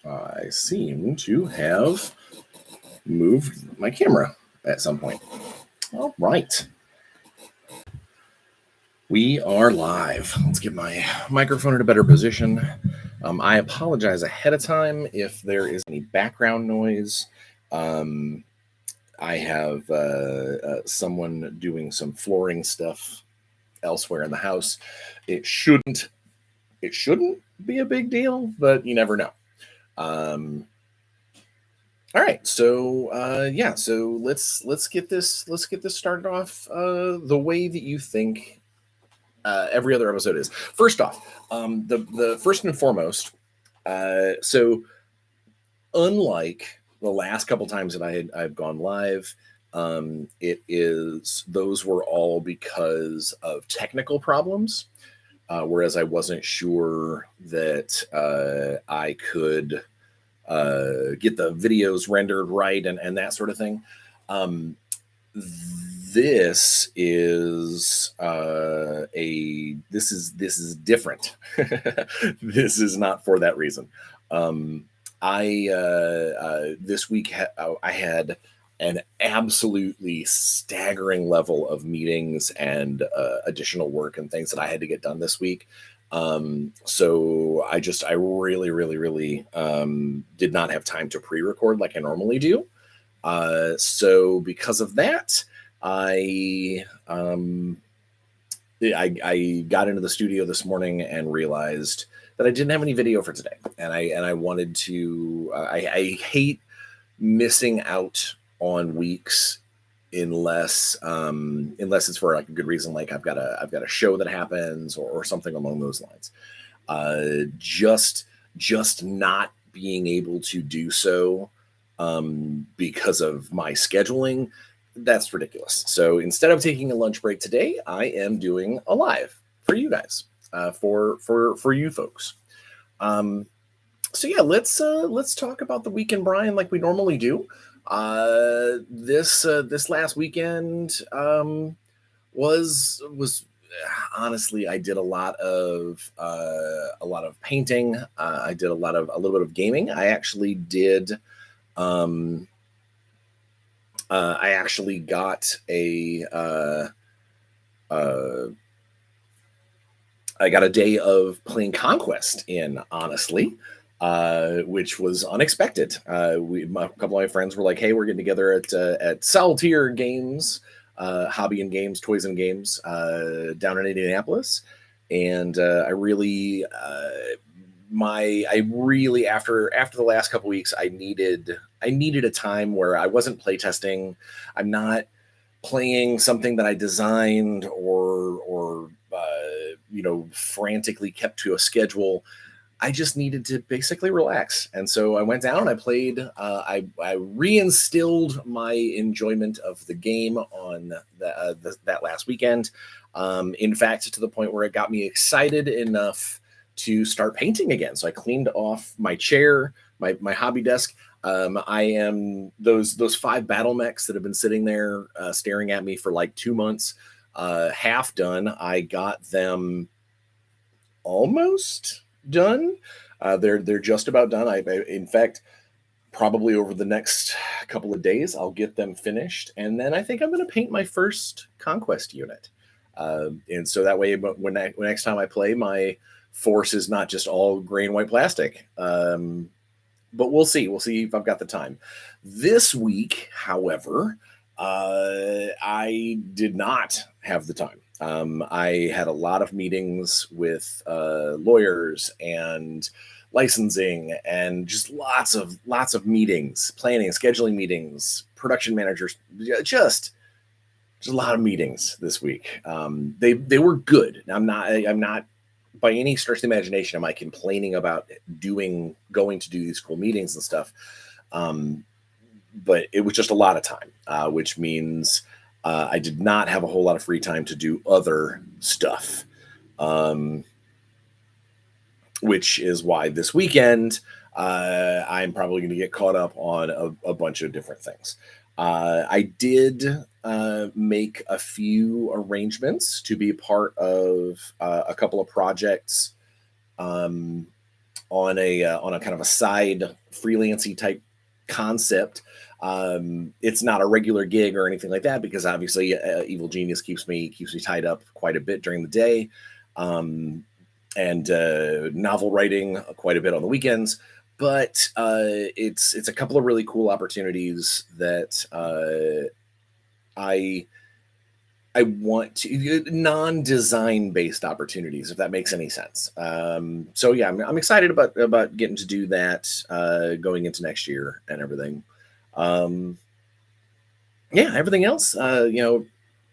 I seem to have moved my camera at some point. All right. We are live. Let's get my microphone in a better position. I apologize ahead of time if there is any background noise. Um, I have someone doing some flooring stuff elsewhere in the house. It shouldn't be a big deal, but you never know. All right, so so let's get this started off the way that you think every other episode is. First off, the first and foremost, so unlike the last couple times that I've gone live, it is those were all because of technical problems, whereas I wasn't sure that I could get the videos rendered right and that sort of thing. This is this is different. This is not for that reason. I This week I had an absolutely staggering level of meetings and additional work and things that I had to get done this week. So I really did not have time to pre-record like I normally do. So because of that, I I got into the studio this morning and realized that I didn't have any video for today, and I wanted to. I hate missing out on weeks unless it's for like a good reason, like I've got a show that happens or something along those lines. Just not being able to do so because of my scheduling, that's ridiculous. So instead of taking a lunch break today, I am doing a live for you guys, for you folks. So yeah, let's talk about the weekend, Bryan, like we normally do. This last weekend was honestly, I did a lot of painting. I did a little bit of gaming. Um, I actually got uh, I got a day of playing Conquest in, honestly, which was unexpected. A couple of my friends were like, "Hey, we're getting together at Saltier Games, Hobby and Games, Toys and Games, down in Indianapolis," and I really after the last couple weeks, I needed a time where I wasn't playtesting. I'm not playing something that I designed or frantically kept to a schedule. I just needed to basically relax, and so I went down and I played. I reinstilled my enjoyment of the game on that last weekend. In fact, to the point where it got me excited enough to start painting again. So I cleaned off my chair, my hobby desk. I am those five battle mechs that have been sitting there staring at me for like 2 months, half done. I got them almost done. They're just about done. In fact, probably over the next couple of days, I'll get them finished, and then I think I'm going to paint my first Conquest unit. And so that way, when next time I play, my force is not just all gray and white plastic. But we'll see. We'll see if I've got the time. This week, however, I did not have the time. I had a lot of meetings with lawyers and licensing, and just lots of meetings, planning, scheduling meetings, production managers, just a lot of meetings this week. They were good. I'm not by any stretch of the imagination am I complaining about going to do these cool meetings and stuff. Um, but it was just a lot of time, which means I did not have a whole lot of free time to do other stuff. Um, which is why this weekend I'm probably going to get caught up on a bunch of different things. I did make a few arrangements to be part of a couple of projects, um, on a kind of a side freelancy type concept. It's not a regular gig or anything like that because obviously Evil Genius keeps me tied up quite a bit during the day, and novel writing quite a bit on the weekends. But it's a couple of really cool opportunities that I I want to non-design based opportunities, if that makes any sense. So yeah, I'm excited about getting to do that going into next year and everything. Um, yeah, everything else,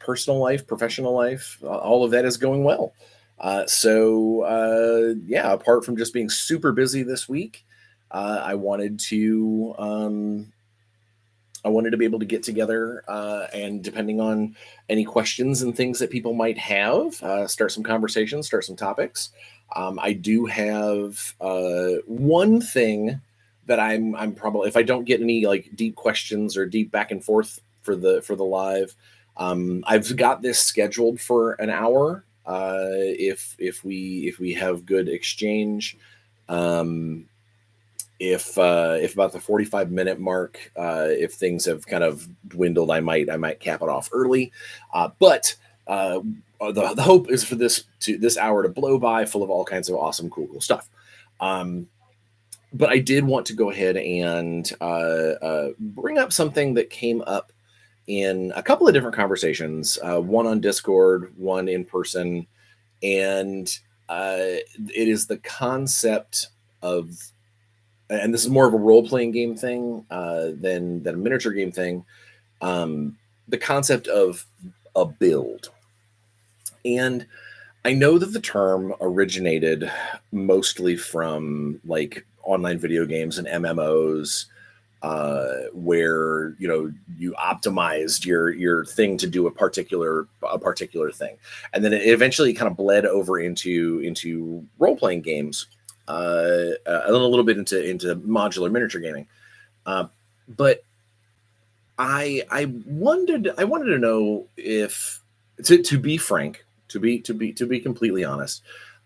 personal life, professional life, all of that is going well. Yeah, apart from just being super busy this week, I wanted to be able to get together and depending on any questions and things that people might have, start some conversations, start some topics. I do have one thing that I'm probably, if I don't get any like deep questions or deep back and forth for the live, I've got this scheduled for an hour. If we have good exchange. Um, if about the 45-minute mark, if things have kind of dwindled, I might cap it off early. But the hope is for this hour to blow by, full of all kinds of awesome, cool stuff. Um, but I did want to go ahead and bring up something that came up in a couple of different conversations, one on Discord, one in person, and it is the concept of, and this is more of a role playing game thing than a miniature game thing. The concept of a build, and I know that the term originated mostly from like online video games and MMOs, where you optimized your thing to do a particular thing, and then it eventually kind of bled over into role playing games, a little bit into modular miniature gaming. But I wanted to know if, to be frank, to be completely honest,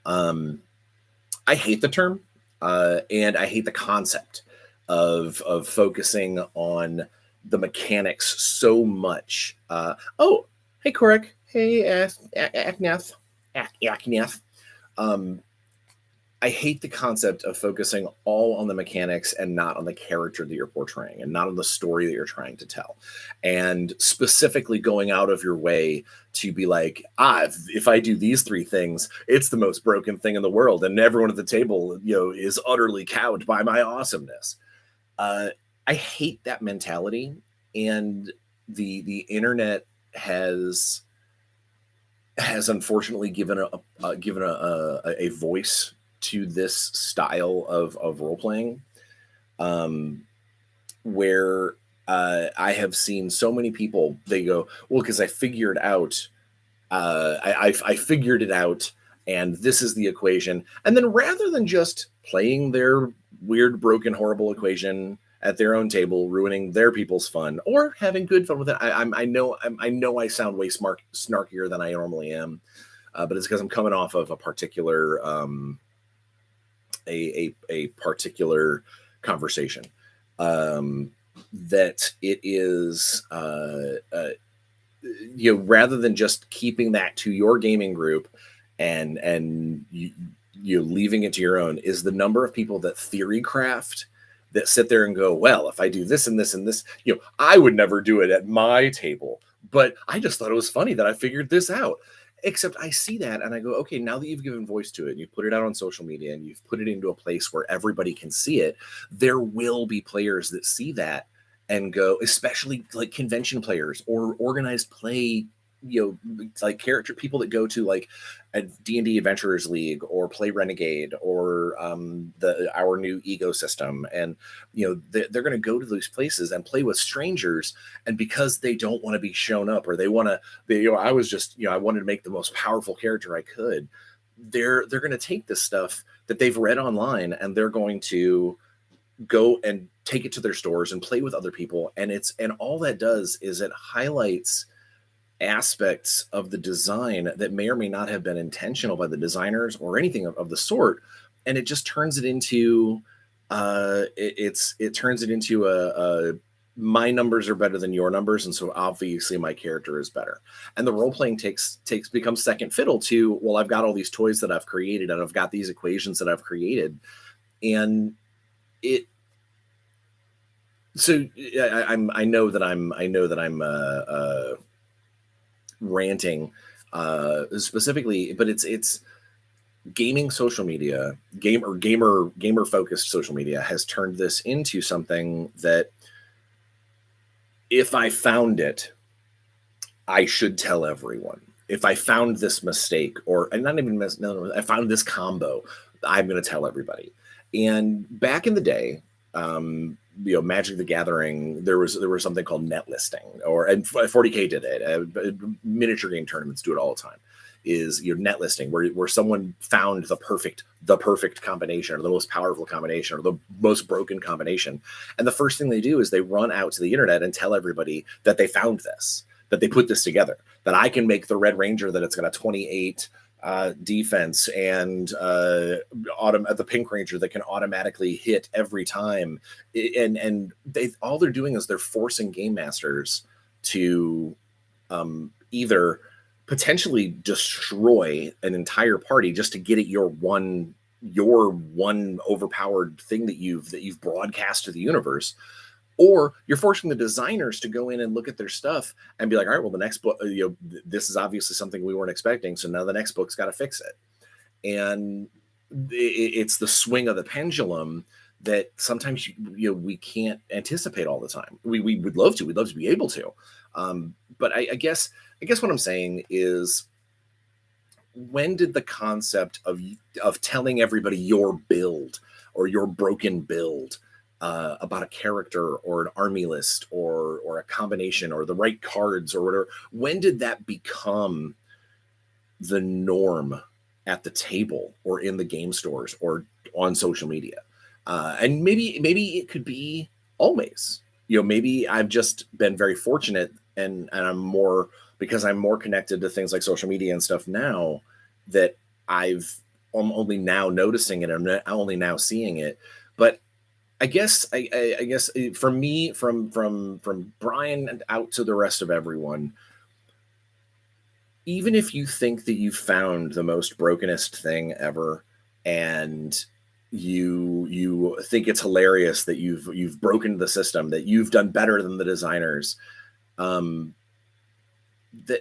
um, I hate the term, and I hate the concept of focusing on the mechanics so much. Oh, hey, Korek. Hey, Aknath. Aknath. Um, I hate the concept of focusing all on the mechanics and not on the character that you're portraying and not on the story that you're trying to tell. And specifically going out of your way to be like, if I do these three things, it's the most broken thing in the world. And everyone at the table, is utterly cowed by my awesomeness. Uh, I hate that mentality. And the internet has unfortunately given a voice to this style of role playing, um, where I have seen so many people, they go, well, because I figured out, I figured it out, and this is the equation. And then rather than just playing their weird, broken, horrible equation at their own table, ruining their people's fun, or having good fun with it, I know I sound way snarkier than I normally am, but it's because I'm coming off of a particular a particular conversation, that it is rather than just keeping that to your gaming group and you leaving it to your own, is the number of people that theory craft, that sit there and go, well, if I do this and this and this, I would never do it at my table, but I just thought it was funny that I figured this out. Except I see that and I go, okay, now that you've given voice to it and you've put it out on social media and you've put it into a place where everybody can see it, there will be players that see that and go, especially like convention players or organized play, like character people that go to like a D&D Adventurers League or play Renegade or our new ecosystem. And, they're going to go to those places and play with strangers. And because they don't want to be shown up, or they want to, I was just, I wanted to make the most powerful character I could. They're going to take this stuff that they've read online and they're going to go and take it to their stores and play with other people. And all that does is it highlights aspects of the design that may or may not have been intentional by the designers or anything of the sort. and it just turns it into it turns it into a my numbers are better than your numbers, and so obviously my character is better. And the role playing takes becomes second fiddle to, well, I've got all these toys that I've created, and I've got these equations that I've created, and it so I know that I'm ranting specifically, but it's gaming social media, gamer focused social media has turned this into something that if I found it, I should tell everyone. If I found this mistake, or and not even no, I found this combo, I'm going to tell everybody. And back in the day, Magic the Gathering, there was something called net listing, or and 40K did it. Miniature game tournaments do it all the time. Is your net listing where someone found the perfect combination, or the most powerful combination, or the most broken combination, and the first thing they do is they run out to the internet and tell everybody that they found this, that they put this together, that I can make the Red Ranger, that it's got a 28 defense, and the Pink Ranger that can automatically hit every time. And all they're doing is they're forcing game masters to either potentially destroy an entire party just to get at your one overpowered thing that you've broadcast to the universe, or you're forcing the designers to go in and look at their stuff and be like, all right, well, the next book, this is obviously something we weren't expecting, so now the next book's got to fix it. And it's the swing of the pendulum that sometimes we can't anticipate all the time. We would love to. We'd love to be able to. But I guess what I'm saying is, when did the concept of telling everybody your build or your broken build about a character or an army list or a combination or the right cards or whatever, when did that become the norm at the table or in the game stores or on social media? And maybe it could be always. Maybe I've just been very fortunate, and I'm more, because I'm more connected to things like social media and stuff now, that I'm only now noticing it. I'm only now seeing it. But I guess for me, from Bryan out to the rest of everyone, even if you think that you've found the most brokenest thing ever, and you think it's hilarious that you've broken the system, that you've done better than the designers, that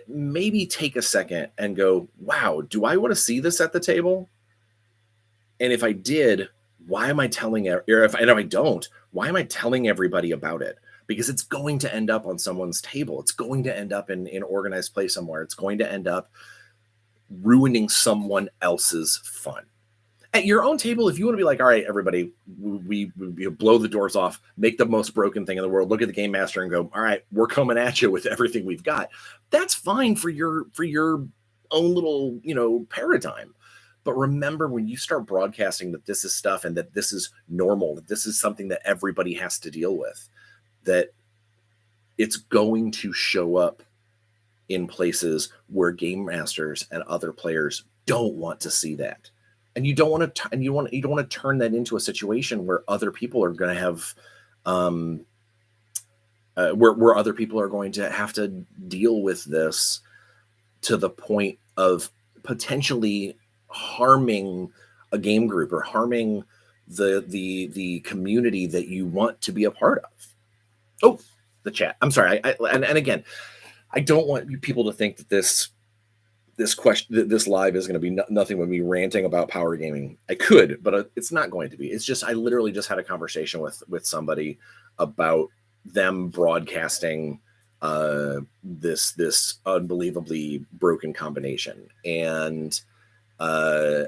maybe take a second and go, wow, do I want to see this at the table? And if I did, why am I telling, or if I don't, why am I telling everybody about it? Because it's going to end up on someone's table. It's going to end up in organized play somewhere. It's going to end up ruining someone else's fun. At your own table, if you want to be like, all right, everybody, we blow the doors off, make the most broken thing in the world, look at the game master and go, all right, we're coming at you with everything we've got. That's fine for your own little, paradigm. But remember, when you start broadcasting that this is stuff and that this is normal, that this is something that everybody has to deal with, that it's going to show up in places where game masters and other players don't want to see that. And you don't want to, you don't want to turn that into a situation where other people are going to have, where other people are going to have to deal with this to the point of potentially harming a game group or harming the community that you want to be a part of. Oh, the chat. I'm sorry. And again, I don't want people to think that this live is going to be nothing but me ranting about power gaming. I could, but it's not going to be. It's just, I literally just had a conversation with somebody about them broadcasting this unbelievably broken combination. And I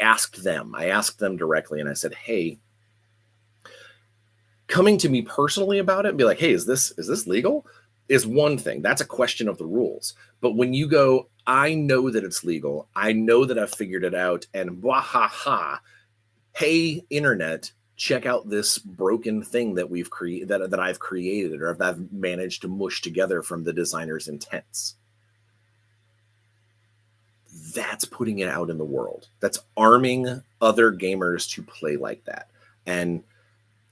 asked them directly, and I said, hey, coming to me personally about it and be like, hey, is this legal? Is one thing. That's a question of the rules. But when you go, I know that it's legal, I know that I've figured it out, and wahaha, hey, internet, check out this broken thing that we've created, that I've created, or that I've managed to mush together from the designer's intents. that's putting it out in the world. That's arming other gamers to play like that. And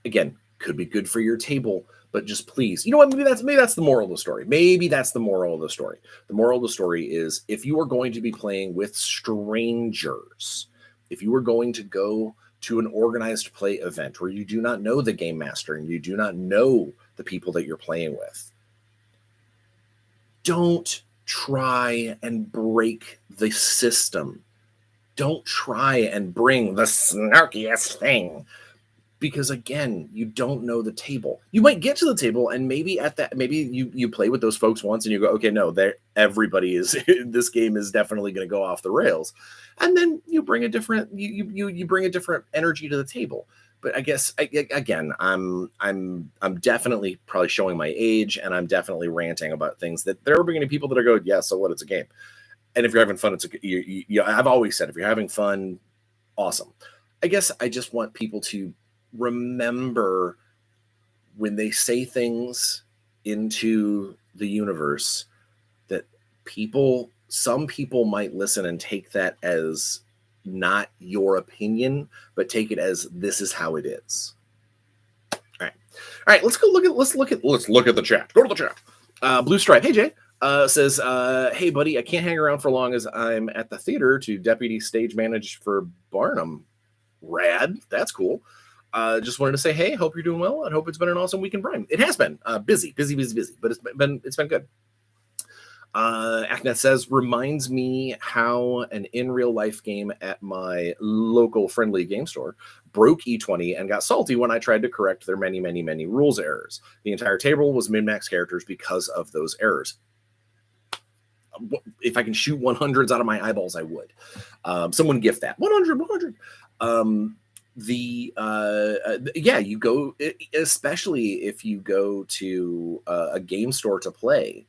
again, could be good for your table, but just please, you know what? Maybe that's the moral of the story. Maybe that's the moral of the story. The moral of the story is if you are going to be playing with strangers, if you are going to go to an organized play event where you do not know the game master and you do not know the people that you're playing with, don't try and break the system. Don't try and bring the snarkiest thing. Because again, you don't know the table. You might get to the table, and maybe you play with those folks once, and you go, okay, no, everybody is this game is definitely going to go off the rails, and then you bring a different you bring a different energy to the table. But I guess again, I'm definitely probably showing my age, and I'm definitely ranting about things that there are going to be people that are going, yeah, so what? It's a game, and if you're having fun, I've always said if you're having fun, awesome. I guess I just want people to remember when they say things into the universe that some people might listen and take that as not your opinion, but take it as this is how it is. All right. Let's look at the chat. Go to the chat. Blue Stripe. Hey Jay. Says, hey buddy, I can't hang around for long as I'm at the theater to deputy stage manage for Barnum. Rad. That's cool. Just wanted to say, hey, hope you're doing well. I hope it's been an awesome week in Bryan. It has been busy, but it's been good. Aknet says, reminds me how an in real life game at my local friendly game store broke E20 and got salty when I tried to correct their many rules errors. The entire table was min-max characters because of those errors. If I can shoot 100s out of my eyeballs, I would. Someone gift that 100. You go, especially if you go to a game store to play,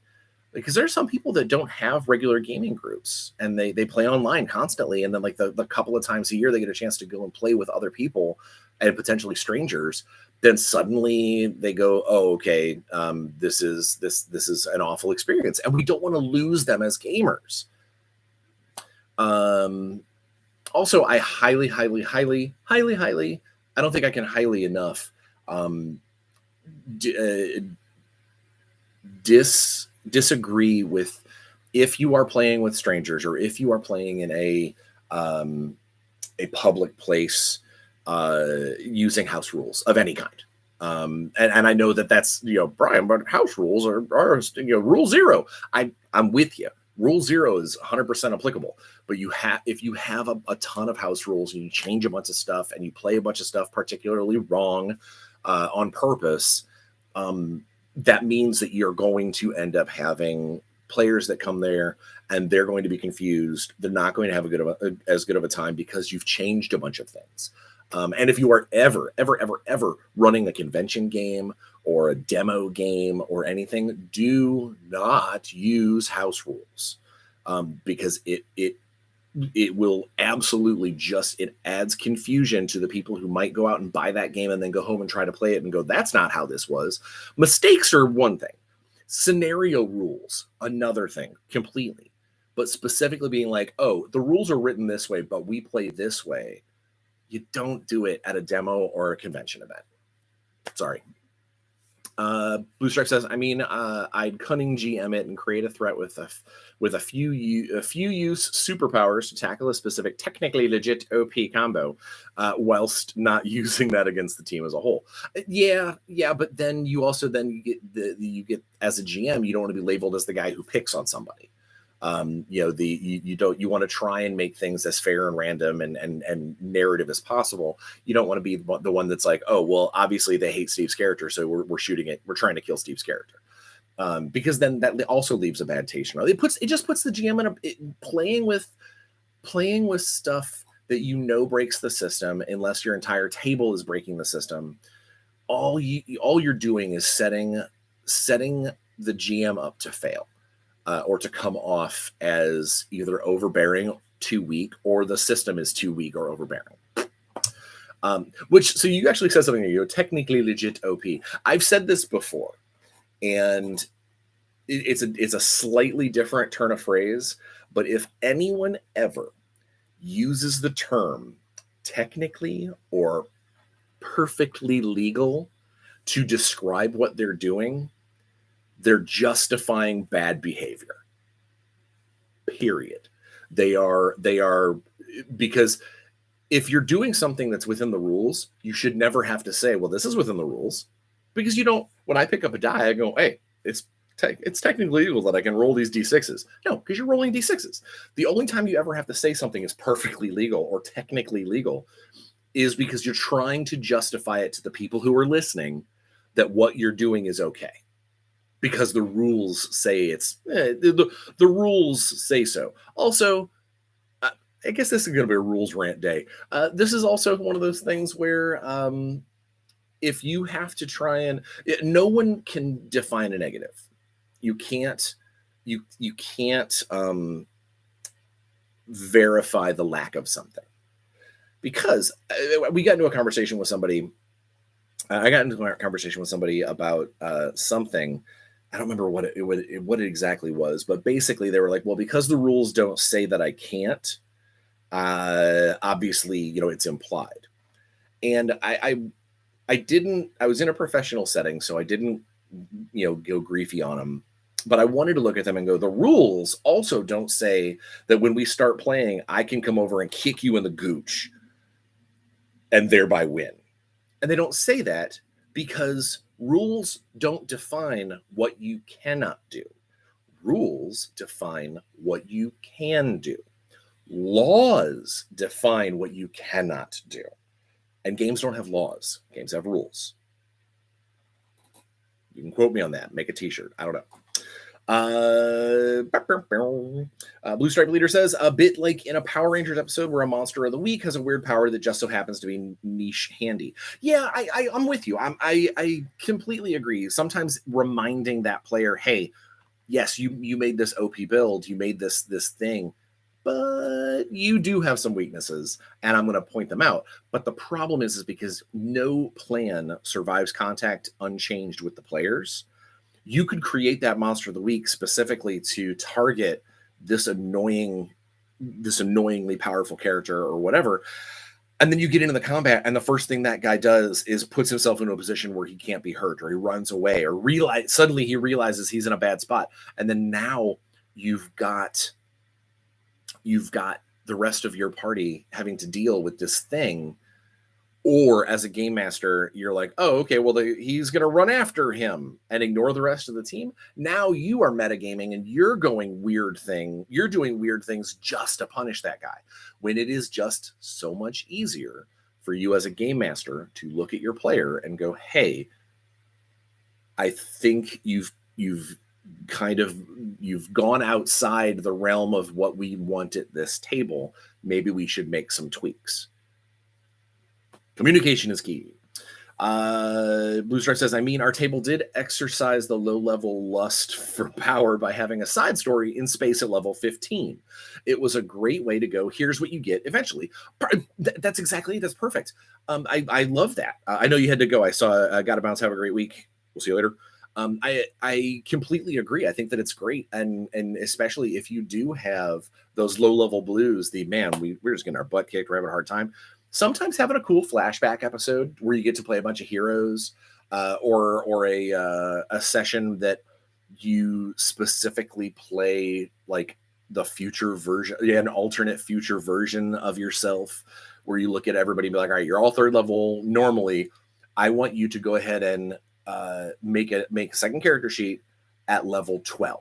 because there's some people that don't have regular gaming groups and they play online constantly, and then like the couple of times a year they get a chance to go and play with other people and potentially strangers, then suddenly they go, oh, okay, this is an awful experience, and we don't want to lose them as gamers. Also, I highly, I don't think I can highly enough disagree with if you are playing with strangers or if you are playing in a public place using house rules of any kind. And I know that's, Bryan, but house rules are rule 0. I'm with you. Rule 0 is 100% applicable, but if you have a ton of house rules and you change a bunch of stuff and you play a bunch of stuff particularly wrong on purpose, that means that you're going to end up having players that come there and they're going to be confused. They're not going to have as good of a time because you've changed a bunch of things. And if you are ever running a convention game or a demo game or anything, do not use house rules because it will absolutely it adds confusion to the people who might go out and buy that game and then go home and try to play it and go, that's not how this was. Mistakes are one thing. Scenario rules, another thing completely. But specifically being like, oh, the rules are written this way, but we play this way. You don't do it at a demo or a convention event. Sorry. Blue Stripe says, I'd cunning GM it and create a threat with a few use superpowers to tackle a specific technically legit OP combo, whilst not using that against the team as a whole. Yeah, but then you get as a GM, you don't want to be labeled as the guy who picks on somebody. You want to try and make things as fair and random and narrative as possible. You don't want to be the one that's like, oh, well, obviously they hate Steve's character, so we're shooting it. We're trying to kill Steve's character. Because then that also leaves a bad taste. It just puts the GM playing with stuff that breaks the system, unless your entire table is breaking the system. All you're doing is setting the GM up to fail. Or to come off as either overbearing, too weak, or the system is too weak or overbearing. So you actually said something, technically legit OP. I've said this before, and it's a slightly different turn of phrase, but if anyone ever uses the term technically or perfectly legal to describe what they're doing, they're justifying bad behavior. Period. They are because if you're doing something that's within the rules, you should never have to say, well, this is within the rules. Because you don't, when I pick up a die, I go, hey, it's technically legal that I can roll these D6s. No, because you're rolling D6s. The only time you ever have to say something is perfectly legal or technically legal is because you're trying to justify it to the people who are listening that what you're doing is okay. Because the rules say the rules say so. Also, I guess this is going to be a rules rant day. This is also one of those things where if you have to try and no one can define a negative. You can't verify the lack of something because we got into a conversation with somebody. I got into a conversation with somebody about something. I don't remember what it exactly was, but basically they were like, well, because the rules don't say that I can't, obviously, it's implied. And I was in a professional setting, so I didn't, go griefy on them. But I wanted to look at them and go, the rules also don't say that when we start playing, I can come over and kick you in the gooch and thereby win. And they don't say that because rules don't define what you cannot do. Rules define what you can do. Laws define what you cannot do. And games don't have laws. Games have rules. You can quote me on that. Make a t-shirt. I don't know. Blue Stripe Leader says, a bit like in a Power Rangers episode where a monster of the week has a weird power that just so happens to be niche handy. Yeah, I'm with you. I completely agree. Sometimes reminding that player, hey, yes, you made this OP build, you made this thing, but you do have some weaknesses, and I'm going to point them out. But the problem is because no plan survives contact unchanged with the players. You could create that monster of the week specifically to target this annoyingly powerful character or whatever. And then you get into the combat, and the first thing that guy does is puts himself into a position where he can't be hurt, or he runs away, or suddenly he realizes he's in a bad spot. And then now you've got the rest of your party having to deal with this thing. Or as a game master, you're like, oh, okay, well, he's going to run after him and ignore the rest of the team. Now you are metagaming and you're doing weird things just to punish that guy, when it is just so much easier for you as a game master to look at your player and go, hey, I think you've gone outside the realm of what we want at this table. Maybe we should make some tweaks. Communication is key. Blue Stripe says, our table did exercise the low-level lust for power by having a side story in space at level 15. It was a great way to go. Here's what you get eventually. That's perfect. I love that. I know you had to go. I saw Gotta Bounce. Have a great week. We'll see you later. I completely agree. I think that it's great. And especially if you do have those low-level blues, we're just getting our butt kicked. We're having a hard time. Sometimes having a cool flashback episode where you get to play a bunch of heroes, or a session that you specifically play like the future version, an alternate future version of yourself, where you look at everybody and be like, all right, you're all third level. Normally, I want you to go ahead and make a second character sheet at level 12.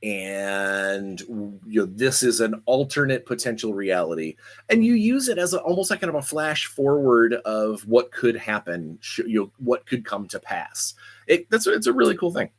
And this is an alternate potential reality, and you use it as almost like kind of a flash forward of what could happen, what could come to pass. It's a really cool thing.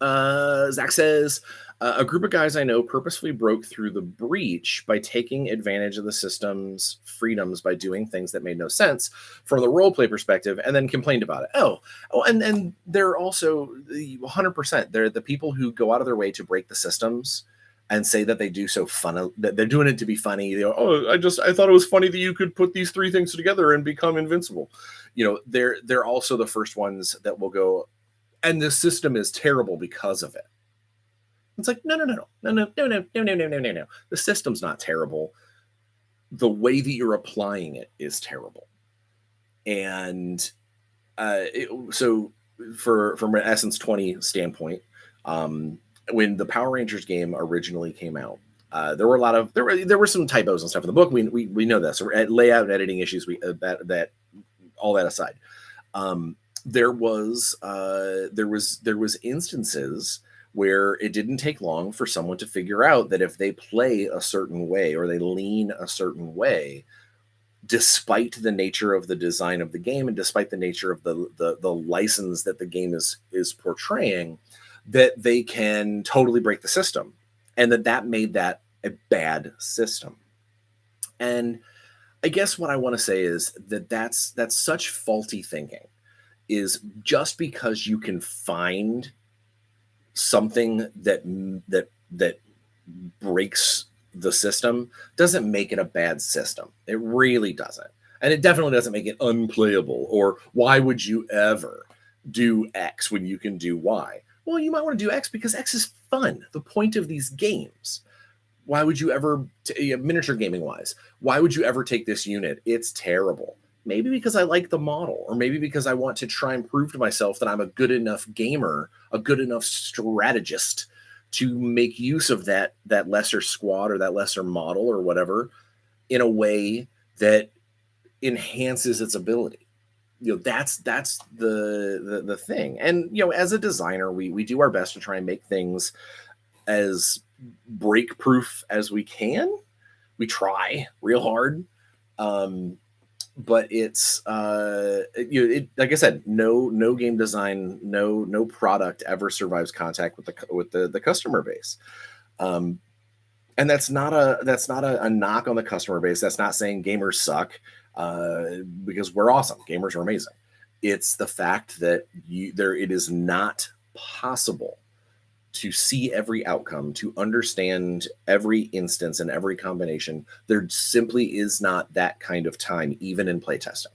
Zach says, a group of guys I know purposefully broke through the breach by taking advantage of the system's freedoms by doing things that made no sense from the roleplay perspective, and then complained about it. And they're also 100%. They're the people who go out of their way to break the systems and say that they do so fun, that they're doing it to be funny. They go, I thought it was funny that you could put these three things together and become invincible. They're also the first ones that will go, and the system is terrible because of it. It's like, no, no, no, no, no, no, no, no, no, no, no, no, no. The system's not terrible. The way that you're applying it is terrible. And so from an Essence 20 standpoint, um, when the Power Rangers game originally came out, there were a lot of there were some typos and stuff in the book. We know this. So layout and editing issues. That all that aside, um, there was instances where it didn't take long for someone to figure out that if they play a certain way or they lean a certain way, despite the nature of the design of the game and despite the nature of the license that the game is portraying, that they can totally break the system, and that made that a bad system. And I guess what I want to say is that's such faulty thinking. Is just because you can find something that breaks the system doesn't make it a bad system. It really doesn't. And it definitely doesn't make it unplayable, or why would you ever do X when you can do Y? Well, you might want to do X because X is fun. The point of these games. Why would you ever, miniature gaming wise, why would you ever take this unit? It's terrible. Maybe because I like the model, or maybe because I want to try and prove to myself that I'm a good enough gamer, a good enough strategist to make use of that lesser squad or that lesser model or whatever in a way that enhances its ability. That's the thing. And as a designer, we do our best to try and make things as break proof as we can. We try real hard. But it's like I said, no game design, no product ever survives contact with the customer base. And that's not a knock on the customer base. That's not saying gamers suck, because we're awesome. Gamers are amazing. It's the fact that it is not possible to see every outcome, to understand every instance and every combination. There simply is not that kind of time, even in playtesting.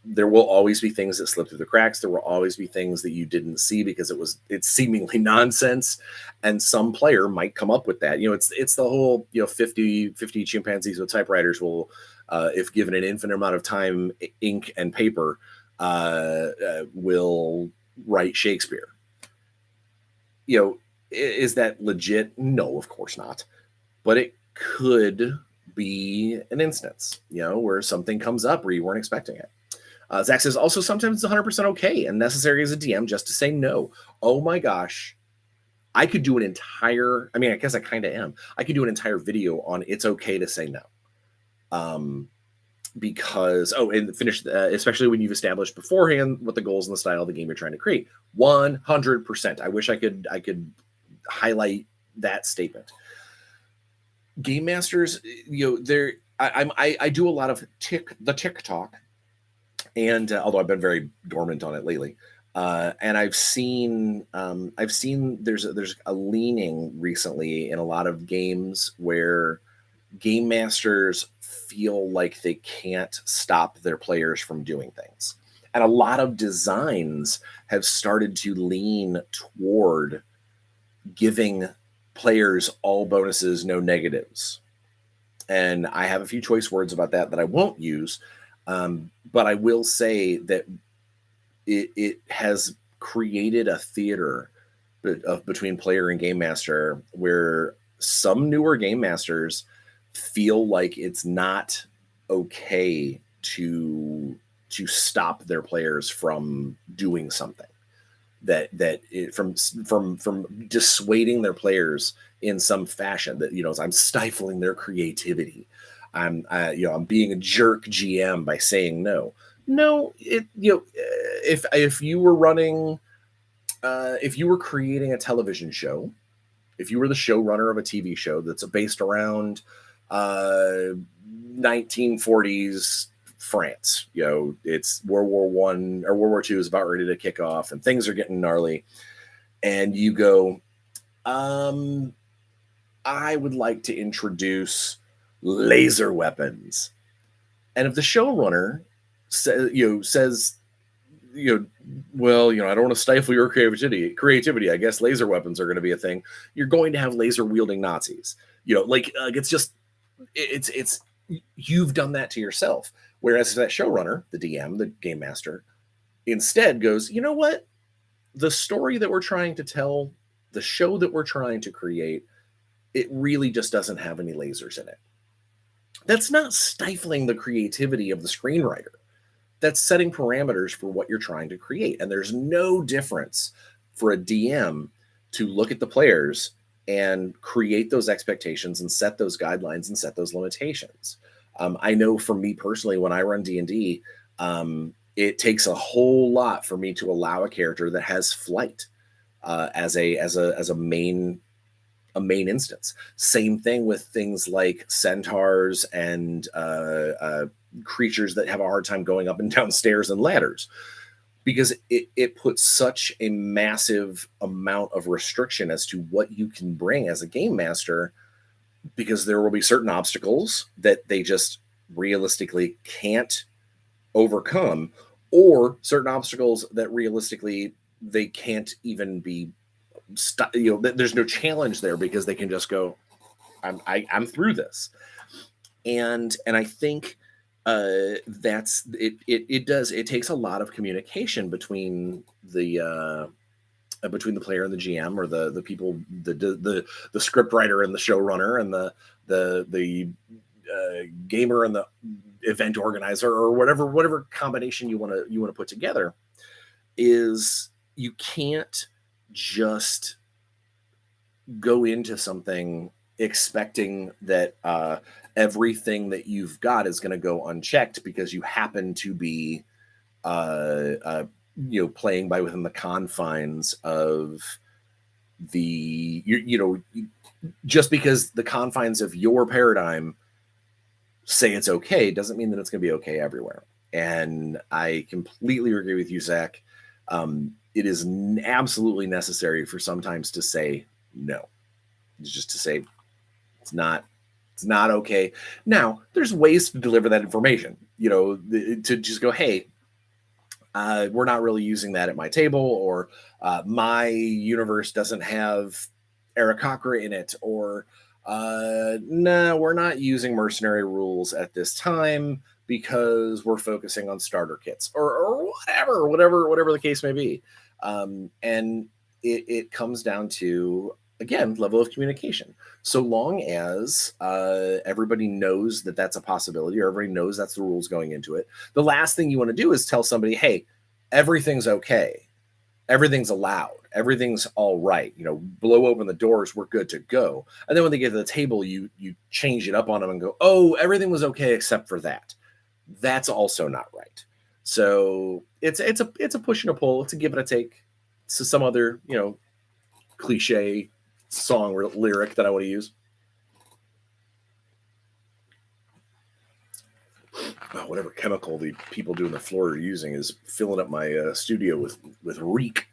There will always be things that slip through the cracks. There will always be things that you didn't see because it's seemingly nonsense. And some player might come up with that. It's the whole, 50 chimpanzees with typewriters will, if given an infinite amount of time, ink and paper, will write Shakespeare. Is that legit? No, of course not. But it could be an instance, where something comes up where you weren't expecting it. Zach says, also, sometimes it's 100% okay and necessary as a DM just to say no. Oh my gosh. I could do I guess I kind of am. I could do an entire video on it's okay to say no. Because, and finish, especially when you've established beforehand what the goals and the style of the game you're trying to create. 100%. I wish I could highlight that statement. Game masters, I do a lot of TikTok, and although I've been very dormant on it lately, and I've seen there's a leaning recently in a lot of games where game masters feel like they can't stop their players from doing things. And a lot of designs have started to lean toward giving players all bonuses, no negatives. And I have a few choice words about that I won't use. But I will say that it has created a theater between player and game master where some newer game masters feel like it's not okay to stop their players from doing something, from dissuading their players in some fashion, that I'm stifling their creativity. I'm being a jerk GM by saying no. If you were running, if you were creating a television show, if you were the showrunner of a TV show that's based around 1940s France, it's World War I or World War II is about ready to kick off and things are getting gnarly, and you go, I would like to introduce laser weapons. And if the showrunner says you know, well, I don't want to stifle your creativity. I guess laser weapons are going to be a thing. You're going to have laser wielding Nazis. It's just it's you've done that to yourself. Whereas that showrunner, the DM, the game master, instead goes, you know what? The story that we're trying to tell, the show that we're trying to create, it really just doesn't have any lasers in it. That's not stifling the creativity of the screenwriter. That's setting parameters for what you're trying to create. And there's no difference for a DM to look at the players and create those expectations and set those guidelines and set those limitations. I know for me personally, when I run D&D, it takes a whole lot for me to allow a character that has flight as a main instance. Same thing with things like centaurs and creatures that have a hard time going up and down stairs and ladders, because it puts such a massive amount of restriction as to what you can bring as a game master, because there will be certain obstacles that they just realistically can't overcome, or certain obstacles that realistically they can't even be there's no challenge there, because they can just go, I'm through this. And I think that's it. It takes a lot of communication between the player and the GM, or the people, the script writer and the showrunner, and the gamer and the event organizer, or whatever combination you want to put together. Is you can't just go into something expecting that everything that you've got is going to go unchecked because you happen to be playing by within the confines of the just because the confines of your paradigm say it's okay doesn't mean that it's going to be okay everywhere. And I completely agree with you, Zach. It is absolutely necessary for sometimes to say no. It's just to say it's not okay. Now, there's ways to deliver that information, to just go, hey, we're not really using that at my table, or my universe doesn't have Aarakocra in it, or nah, we're not using mercenary rules at this time because we're focusing on starter kits, or whatever the case may be. And it comes down to, again, level of communication. So long as everybody knows that that's a possibility, or everybody knows that's the rules going into it, the last thing you want to do is tell somebody, hey, everything's okay, everything's allowed, everything's all right, blow open the doors, we're good to go. And then when they get to the table, you change it up on them and go, oh, everything was okay except for that. That's also not right. So it's a push and a pull. It's a give and a take. So some other cliche song lyric that I want to use. Whatever chemical the people doing the floor are using is filling up my studio with reek.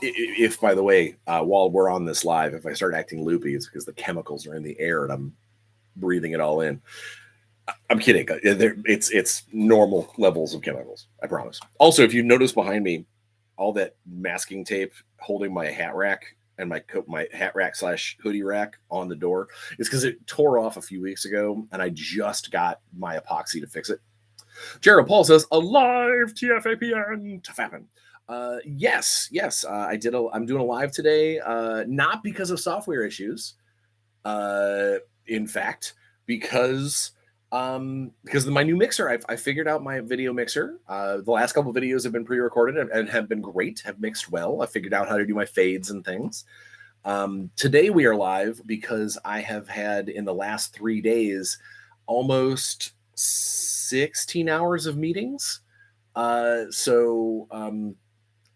If, by the way, while we're on this live, if I start acting loopy, it's because the chemicals are in the air and I'm breathing it all in. I'm kidding. It's normal levels of chemicals, I promise. Also, if you notice behind me, all that masking tape holding my hat rack and my hat rack / hoodie rack on the door is because it tore off a few weeks ago, and I just got my epoxy to fix it. Gerald Paul says, "Alive TFAPN Tafappin." Yes. I'm doing a live today, not because of software issues. In fact, because of my new mixer. I figured out my video mixer. The last couple of videos have been pre-recorded and have been great, have mixed well. I figured out how to do my fades and things. Today we are live because I have had, in the last 3 days, almost 16 hours of meetings. So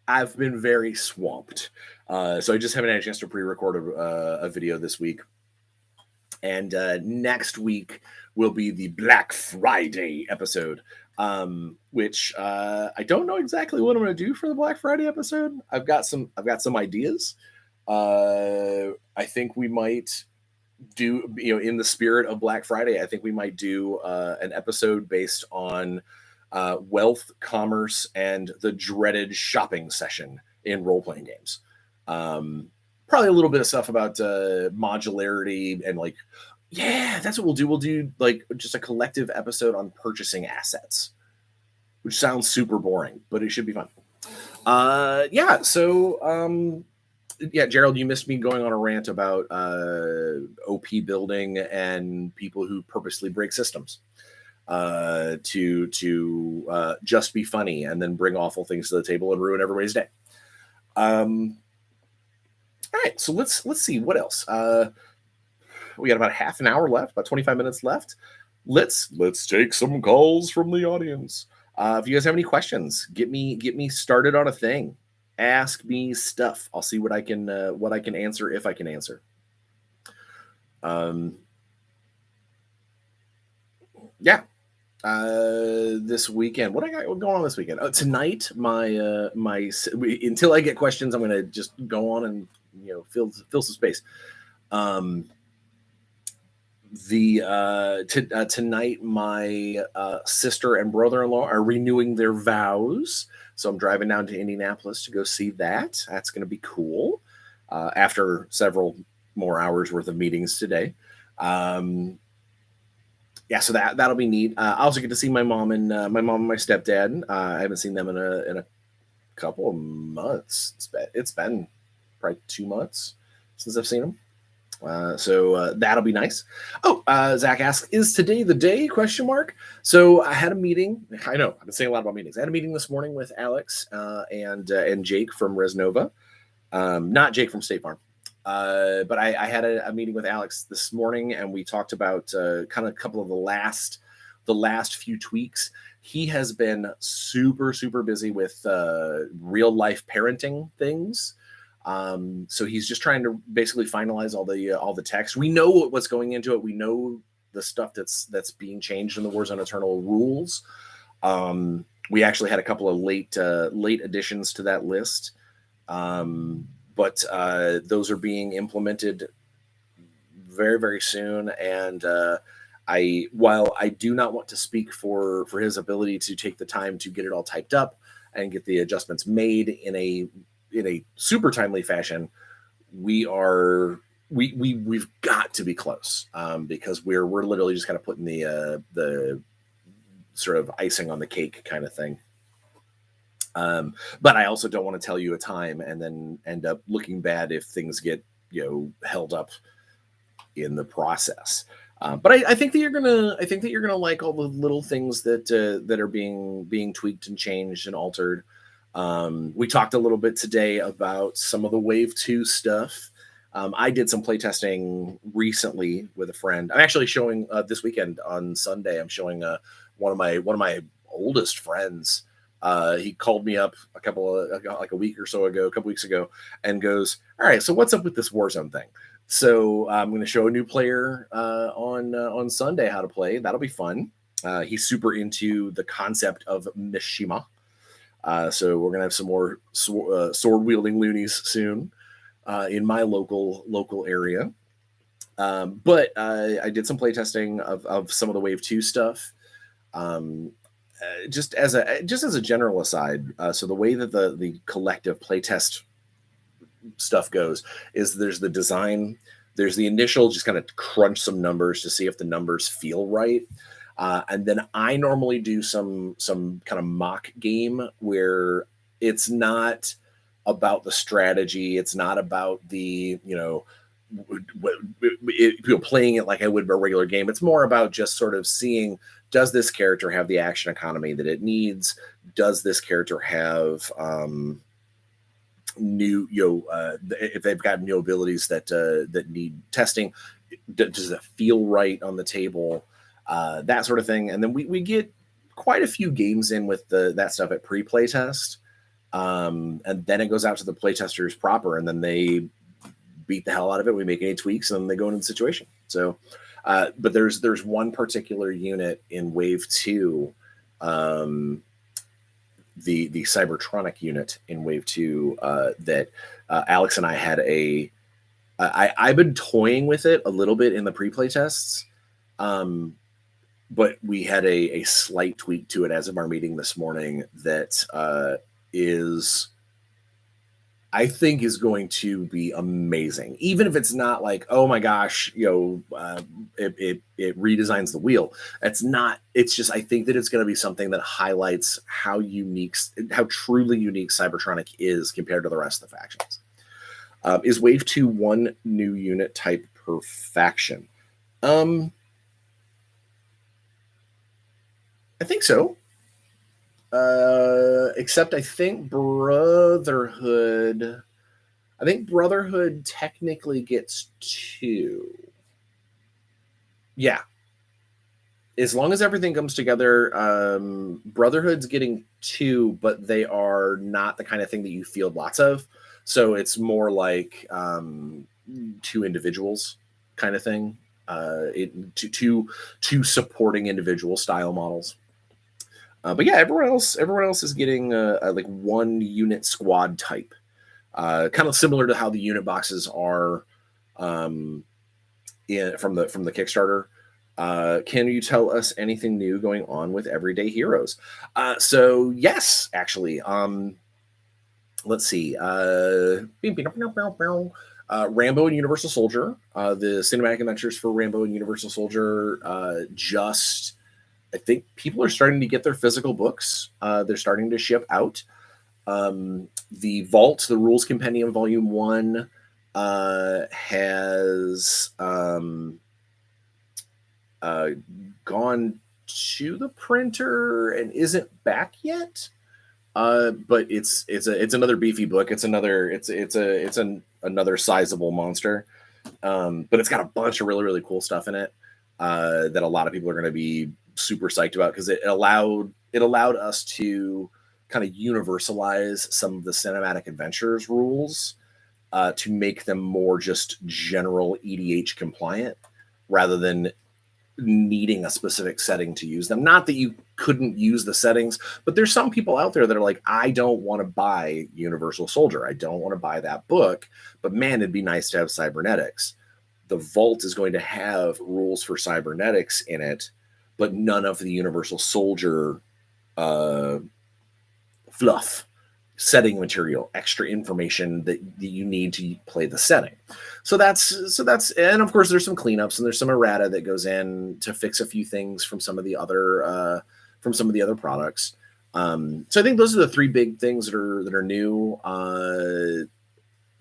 I've been very swamped. So I just haven't had a chance to pre-record a video this week. And next week will be the Black Friday episode, which I don't know exactly what I'm going to do for the Black Friday episode. I've got some ideas. I think we might do, in the spirit of Black Friday, I think we might do an episode based on wealth, commerce, and the dreaded shopping session in role playing games. Probably a little bit of stuff about modularity and like, yeah, that's what we'll do. We'll do like just a collective episode on purchasing assets, which sounds super boring, but it should be fun. Yeah. So, yeah, Gerald, you missed me going on a rant about OP building and people who purposely break systems to just be funny and then bring awful things to the table and ruin everybody's day. All right, so let's see what else. We got about half an hour left, about 25 minutes left. Let's take some calls from the audience. If you guys have any questions, get me started on a thing. Ask me stuff. I'll see what I can answer if I can answer. Yeah. This weekend, what I got going on this weekend? Tonight, until I get questions, I'm gonna just go on and fill some space. Tonight, my sister and brother-in-law are renewing their vows, so I'm driving down to Indianapolis to go see that. That's going to be cool. After several more hours worth of meetings today. Yeah, so that'll be neat. I also get to see my mom and my stepdad. I haven't seen them in a couple of months. It's been probably 2 months since I've seen them. So that'll be nice. Oh, Zach asks, "Is today the day?" ? So I had a meeting. I know I've been saying a lot about meetings. I had a meeting this morning with Alex and Jake from Resnova, not Jake from State Farm. But I had a meeting with Alex this morning, and we talked about kind of a couple of the last few tweaks. He has been super busy with real life parenting things. So he's just trying to basically finalize all the text. We know what's going into it. We know the stuff that's being changed in the Warzone Eternal rules. We actually had a couple of late additions to that list. But those are being implemented very soon. And while I do not want to speak for his ability to take the time to get it all typed up and get the adjustments made in a super timely fashion, we've got to be close, because we're literally just kind of putting the sort of icing on the cake kind of thing. But I also don't want to tell you a time and then end up looking bad if things get held up in the process. But I think that you're gonna like all the little things that are being tweaked and changed and altered. We talked a little bit today about some of the Wave 2 stuff. I did some playtesting recently with a friend. I'm actually showing this weekend on Sunday. I'm showing one of my oldest friends. He called me up a week or so ago, a couple weeks ago, and goes, "All right, so what's up with this Warzone thing?" So I'm going to show a new player on Sunday how to play. That'll be fun. He's super into the concept of Mishima. So we're going to have some more sword wielding loonies soon in my local area. But I did some playtesting of some of the Wave 2 stuff. Just as a general aside, so the way that the collective playtest stuff goes is there's the design, there's the initial just kind of crunch some numbers to see if the numbers feel right, and then I normally do some kind of mock game where it's not about the strategy, it's not about the playing it like I would a regular game. It's more about just sort of seeing, does this character have the action economy that it needs? Does this character have if they've got new abilities that need testing? Does it feel right on the table? That sort of thing. And then we get quite a few games in with that stuff at pre-play test. And then it goes out to the playtesters proper, and then they beat the hell out of it. We make any tweaks, and they go into the situation. So, but there's one particular unit in Wave 2, the Cybertronic unit in Wave 2 that Alex and I had I've been toying with it a little bit in the pre-play tests, but but we had a slight tweak to it as of our meeting this morning that is I think is going to be amazing. Even if it's not like, oh my gosh, it redesigns the wheel. It's not. It's just I think that it's going to be something that highlights how truly unique Cybertronic is compared to the rest of the factions. Is Wave 2 one new unit type per faction? I think so. Except I think Brotherhood. I think Brotherhood technically gets 2. Yeah. As long as everything comes together, Brotherhood's getting 2, but they are not the kind of thing that you field lots of. So it's more like 2 individuals kind of thing. Two supporting individual style models. But yeah, everyone else is getting like 1 unit squad type, kind of similar to how the unit boxes are from the Kickstarter. Can you tell us anything new going on with Everyday Heroes? So yes, actually. Let's see. Rambo and Universal Soldier. The cinematic adventures for Rambo and Universal Soldier just. I think people are starting to get their physical books. They're starting to ship out. The Vault, the Rules Compendium Volume 1, has gone to the printer and isn't back yet. But it's another beefy book. It's another sizable monster. But it's got a bunch of really, really cool stuff in it that a lot of people are going to be super psyched about because it allowed us to kind of universalize some of the cinematic adventures rules to make them more just general EDH compliant rather than needing a specific setting to use them. Not that you couldn't use the settings, but there's some people out there that are like, I don't want to buy Universal Soldier. I don't want to buy that book, but man, it'd be nice to have cybernetics. The Vault is going to have rules for cybernetics in it, but none of the Universal Soldier fluff, setting material, extra information that you need to play the setting. So that's, and of course there's some cleanups and there's some errata that goes in to fix a few things from some of the other products. So I think those are the 3 big things that are new.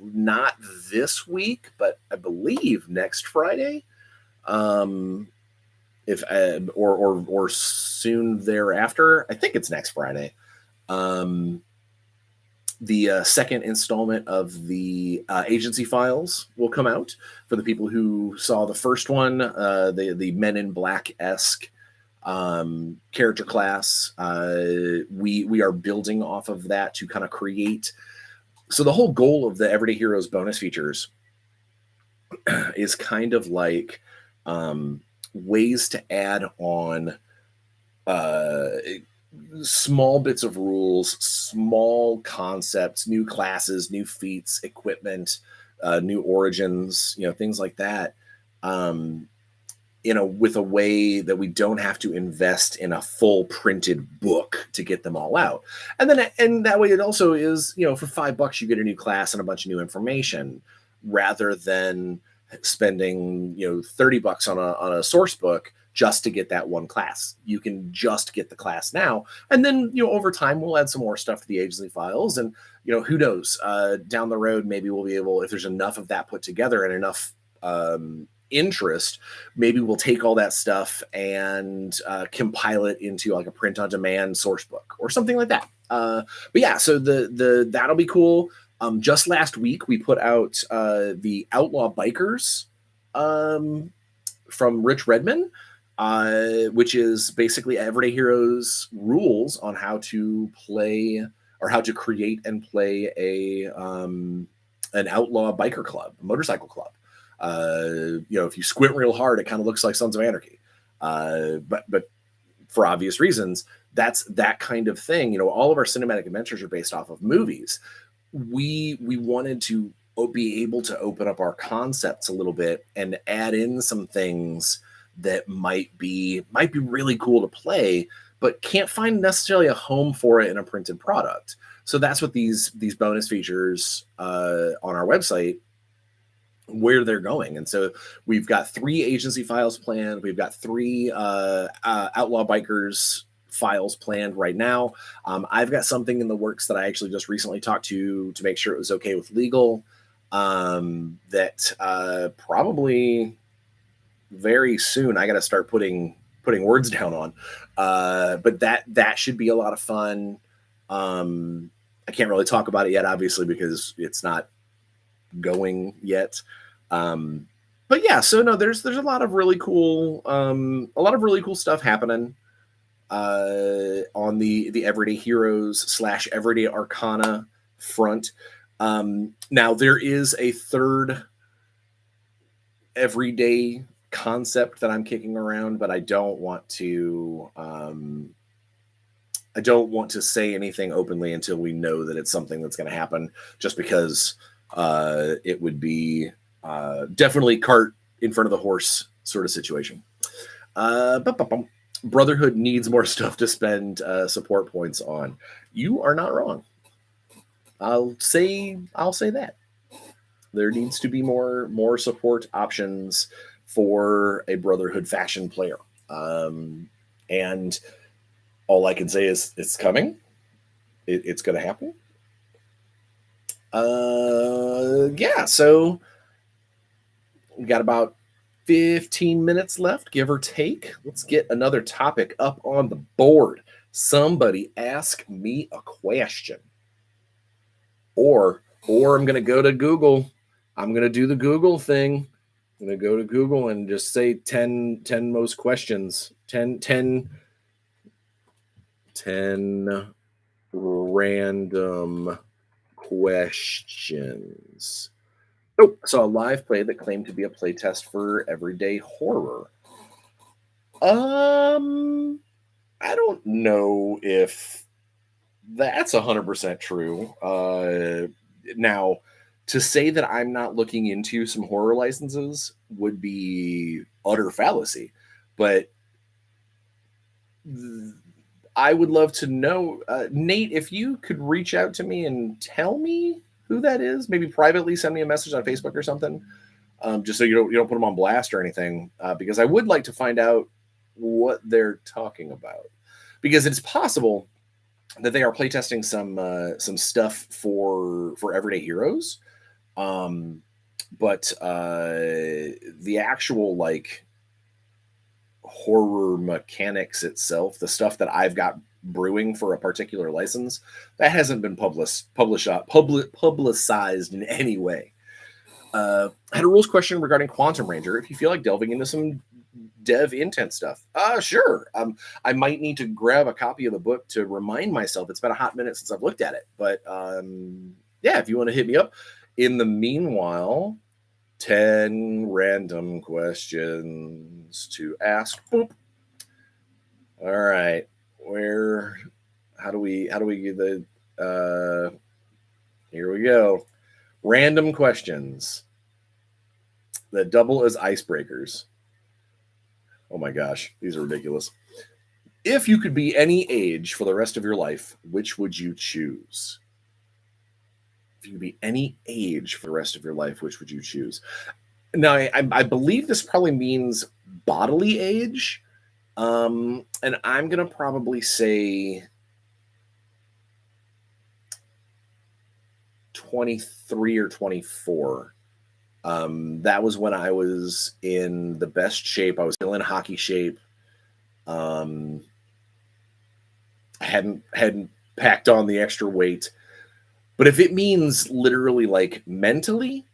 Not this week, but I believe next Friday. If or soon thereafter. I think it's next Friday. The second installment of the agency files will come out for the people who saw the first one, the Men in Black-esque character class. We are building off of that to kind of create. So the whole goal of the Everyday Heroes bonus features is kind of like ways to add on small bits of rules, small concepts, new classes, new feats, equipment, new origins, things like that. With a way that we don't have to invest in a full printed book to get them all out. And that way it also is, for $5 you get a new class and a bunch of new information rather than spending, $30 on a source book just to get that one class. You can just get the class now. And then, over time we'll add some more stuff to the agency files and, who knows, down the road, maybe we'll be able, if there's enough of that put together and enough, interest, maybe we'll take all that stuff and compile it into like a print on demand source book or something like that. But yeah, so that'll be cool. Just last week we put out the Outlaw Bikers from Rich Redman, which is basically Everyday Heroes rules on how to play or how to create and play an outlaw biker club, a motorcycle club. If you squint real hard, it kind of looks like Sons of Anarchy. But for obvious reasons, that's that kind of thing. All of our cinematic adventures are based off of movies. We wanted to be able to open up our concepts a little bit and add in some things that might be really cool to play, but can't find necessarily a home for it in a printed product. So that's what these bonus features on our website, where they're going. And so we've got 3 agency files planned. We've got 3 Outlaw Bikers files planned right now. I've got something in the works that I actually just recently talked to make sure it was okay with legal. That probably very soon I got to start putting words down on. But that should be a lot of fun. I can't really talk about it yet, obviously, because it's not going yet. But yeah, so no, there's a lot of really cool stuff happening on the Everyday Heroes / Everyday Arcana front. Now there is a third everyday concept that I'm kicking around, but I don't want to say anything openly until we know that it's something that's going to happen, just because it would be definitely cart in front of the horse sort of situation. Brotherhood needs more stuff to spend support points on. You are not wrong. I'll say that. There needs to be more support options for a Brotherhood faction player. And all I can say is it's coming. It's going to happen. Yeah, so we got about 15 minutes left, give or take. Let's get another topic up on the board. Somebody ask me a question. Or I'm going to go to Google. I'm going to do the Google thing. I'm going to go to Google and just say 10 most questions. 10 random questions. Oh, I saw a live play that claimed to be a playtest for Everyday Horror. I don't know if that's 100% true. Now, to say that I'm not looking into some horror licenses would be utter fallacy. But I would love to know, Nate, if you could reach out to me and tell me who that is, maybe privately send me a message on Facebook or something, just so you don't put them on blast or anything, because I would like to find out what they're talking about, because it's possible that they are playtesting some stuff for Everyday Heroes, but the actual like horror mechanics itself, the stuff that I've got brewing for a particular license, that hasn't been publicized in any way. I had a rules question regarding Quantum Ranger. If you feel like delving into some dev intent stuff, sure. I might need to grab a copy of the book to remind myself. It's been a hot minute since I've looked at it, but yeah, if you want to hit me up. In the meanwhile, 10 random questions to ask. Boop. All right. How do we get the, here we go. Random questions that double as icebreakers. Oh my gosh, these are ridiculous. If you could be any age for the rest of your life, which would you choose? If you could be any age for the rest of your life, which would you choose? Now, I believe this probably means bodily age. And I'm going to probably say 23 or 24. That was when I was in the best shape. I was still in hockey shape. I hadn't packed on the extra weight. But if it means literally like mentally,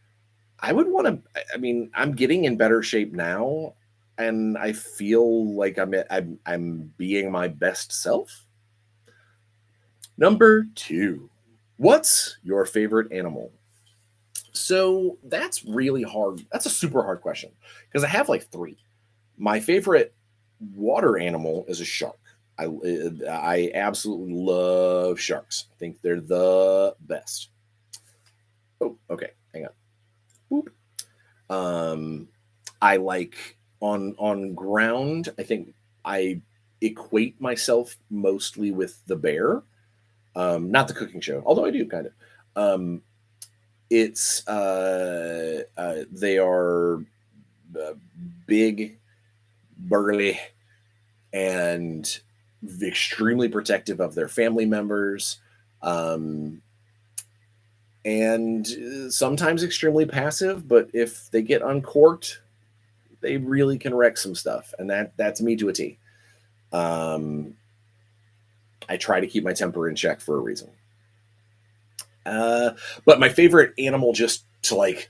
I would want to. I mean, I'm getting in better shape now, and I feel like I'm being my best self. Number 2, what's your favorite animal? So that's really hard. That's a super hard question because I have like 3. My favorite water animal is a shark. I absolutely love sharks. I think they're the best. Oh, okay. Hang on. Boop. I like On ground, I think I equate myself mostly with the bear, not the cooking show, although I do kind of. Um, it's they are uh, big, burly, and extremely protective of their family members, um, and sometimes extremely passive. But if they get uncorked, they really can wreck some stuff, and that's me to a T. Um, I try to keep my temper in check for a reason. Uh, but my favorite animal, just to like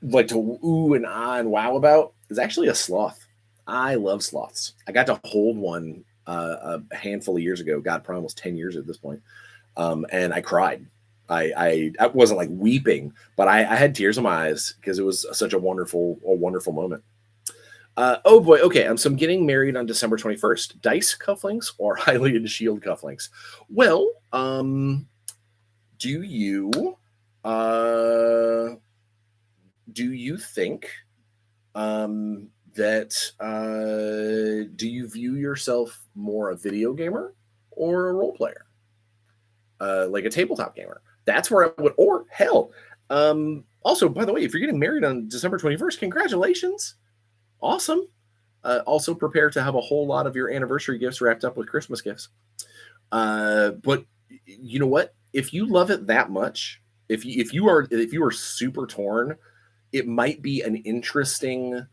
to ooh and ah and wow about, is actually a sloth. I love sloths. I got to hold one a handful of years ago. God, probably almost 10 years at this point, and I cried. I wasn't like weeping, but I had tears in my eyes because it was such a wonderful moment. Oh boy, okay. So I'm getting married on December 21st. Dice cufflinks or Hylian shield cufflinks? Well, do you uh, do you think that do you view yourself more a video gamer or a role player, like a tabletop gamer? That's where I would. Or hell, also, by the way, if you're getting married on December 21st, congratulations! Awesome. Also, prepare to have a whole lot of your anniversary gifts wrapped up with Christmas gifts. But you know what? If you love it that much, if you are super torn, it might be an interesting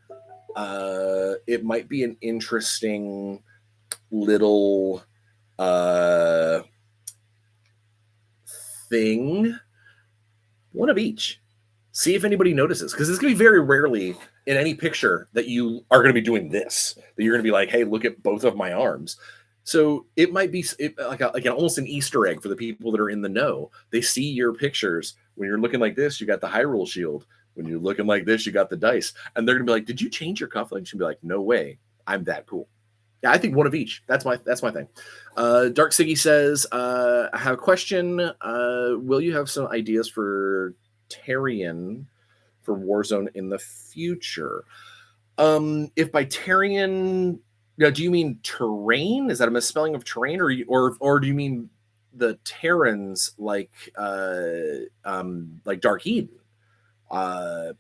little uh thing. One of each. See if anybody notices, because it's going to be very rarely in any picture that you are going to be doing this, that you're going to be like, hey, look at both of my arms. So it might be like almost an Easter egg for the people that are in the know. They see your pictures. When you're looking like this, you got the Hyrule shield. When you're looking like this, you got the dice. And they're going to be like, did you change your cufflinks? You'll be like, no way. I'm that cool. Yeah, I think one of each. That's my thing. Dark Siggy says, I have a question. Will you have some ideas for Tarian for Warzone in the future? If by Tarian, now, do you mean terrain? Is that a misspelling of terrain, or do you mean the Terrans like Dark Eden? You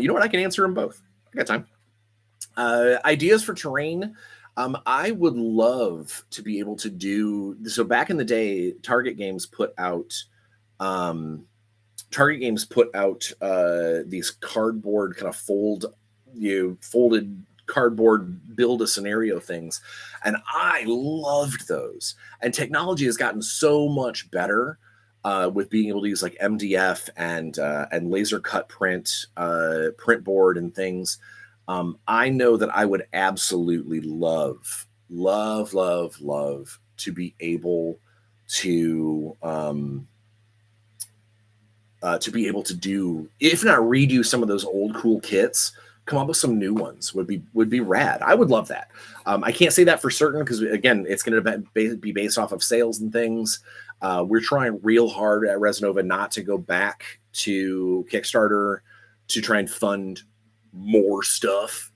know what? I can answer them both. I got time. Ideas for terrain. I would love to be able to do so. Back in the day, Target Games put out these cardboard kind of folded cardboard build a scenario things, and I loved those. And technology has gotten so much better with being able to use like MDF and laser cut print board and things. I know that I would absolutely love to be able to be able to do, if not redo some of those old cool kits, come up with some new ones would be rad. I would love that. I can't say that for certain because again, it's going to be based off of sales and things. We're trying real hard at Resnova not to go back to Kickstarter to try and fund more stuff.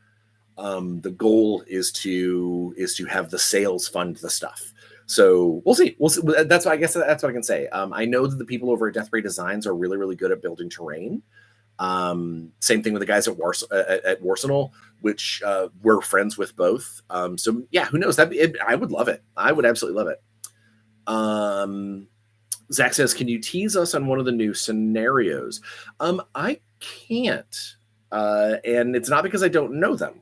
The goal is to have the sales fund the stuff. So we'll see. That's what I guess that's what I can say. I know that the people over at Death Ray Designs are really, really good at building terrain. Same thing with the guys at Warsenal, which we're friends with both. So yeah, who knows? I would love it. I would absolutely love it. Zach says, can you tease us on one of the new scenarios? I can't. And it's not because I don't know them.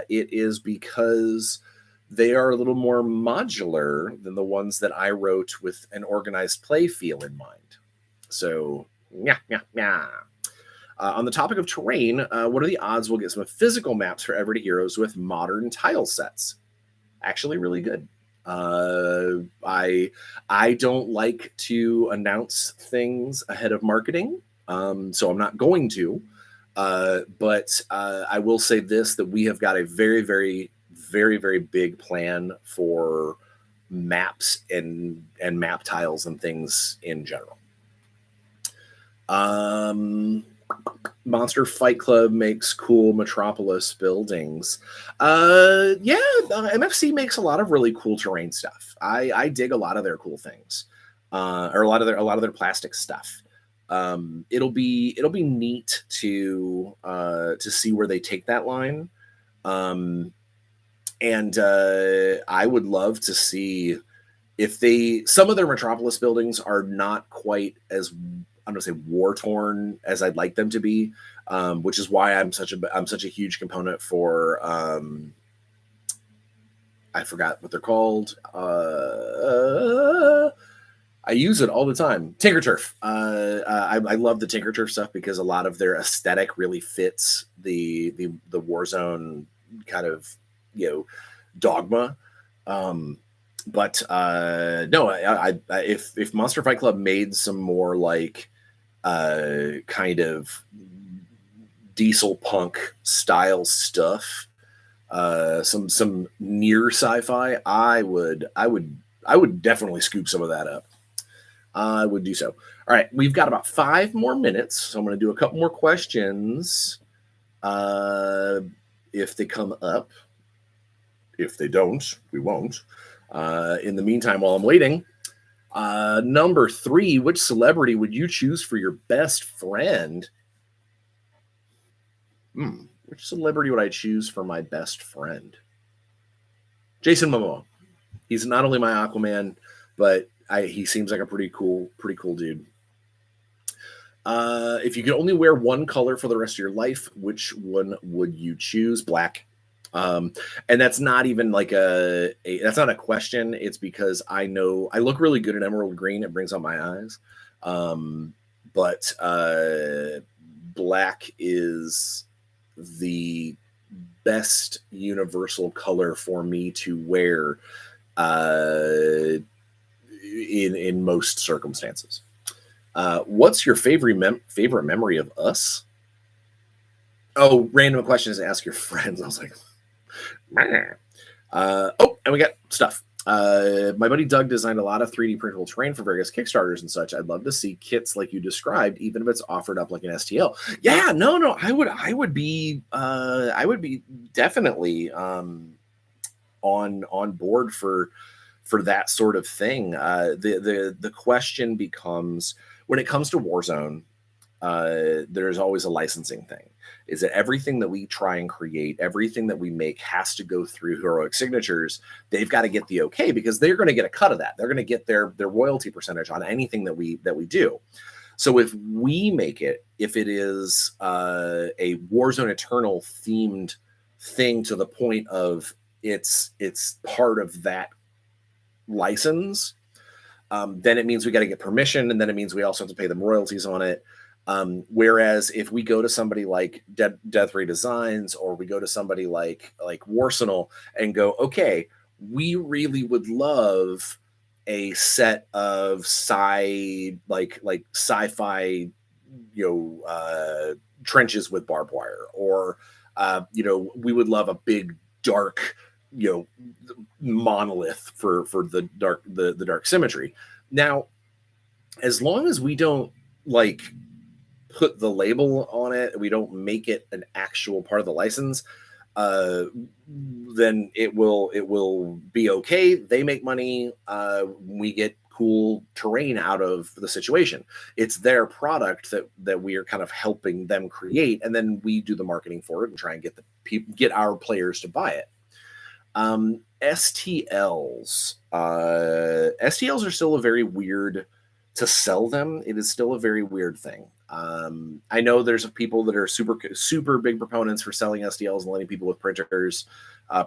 It is because they are a little more modular than the ones that I wrote with an organized play feel in mind. So, yeah. On the topic of terrain, what are the odds we'll get some physical maps for Everyday Heroes with modern tile sets? Actually, really good. I don't like to announce things ahead of marketing, so I'm not going to. But I will say this, that we have got a very, very, very, very big plan for maps and map tiles and things in general. Monster Fight Club makes cool Metropolis buildings. Yeah, MFC makes a lot of really cool terrain stuff. I dig a lot of their cool things, or a lot of their plastic stuff. It'll be neat to see where they take that line. Um, and I would love to see if they some of their Metropolis buildings are not quite as I'm going to say war torn as I'd like them to be, which is why I'm such a huge component for I forgot what they're called. I use it all the time. Tinker Turf. I love the Tinker Turf stuff because a lot of their aesthetic really fits the Warzone kind of dogma. But no, if Monster Fight Club made some more like kind of diesel punk style stuff, some near sci-fi, I would definitely scoop some of that up. I would do so. All right, we've got about 5 more minutes, so I'm going to do a couple more questions. If they come up, if they don't, we won't. In the meantime, while I'm waiting, number 3, which celebrity would you choose for your best friend? Which celebrity would I choose for my best friend? Jason Momoa. He's not only my Aquaman, but he seems like a pretty cool dude. If you could only wear one color for the rest of your life, which one would you choose? Black. And that's not even like that's not a question. It's because I know I look really good in emerald green. It brings out my eyes. But black is the best universal color for me to wear in most circumstances. What's your favorite memory of us? Oh, random questions to ask your friends. I was like, and we got stuff. My buddy Doug designed a lot of 3D printable terrain for various Kickstarters and such. I'd love to see kits like you described, even if it's offered up like an STL. Yeah, no, I would be definitely on board for that sort of thing. The question becomes, when it comes to Warzone, there's always a licensing thing. Is that everything that we try and create, everything that we make has to go through Heroic Signatures. They've got to get the okay because they're going to get a cut of that. They're going to get their royalty percentage on anything that we do. So if we make it, if it is a Warzone Eternal themed thing to the point of it's part of that license, then it means we got to get permission, and then it means we also have to pay them royalties on it. Whereas if we go to somebody like Death Ray Designs, or we go to somebody like Warsenal and go, okay, we really would love a set of sci-fi, trenches with barbed wire, or we would love a big dark, monolith for the dark symmetry. Now, as long as we don't put the label on it, we don't make it an actual part of the license, then it will be okay. They make money. We get cool terrain out of the situation. It's their product that we are kind of helping them create, and then we do the marketing for it and try and get our players to buy it. STLs. STLs are still a very weird to sell them. It is still a very weird thing. I know there's people that are super big proponents for selling STLs and letting people with printers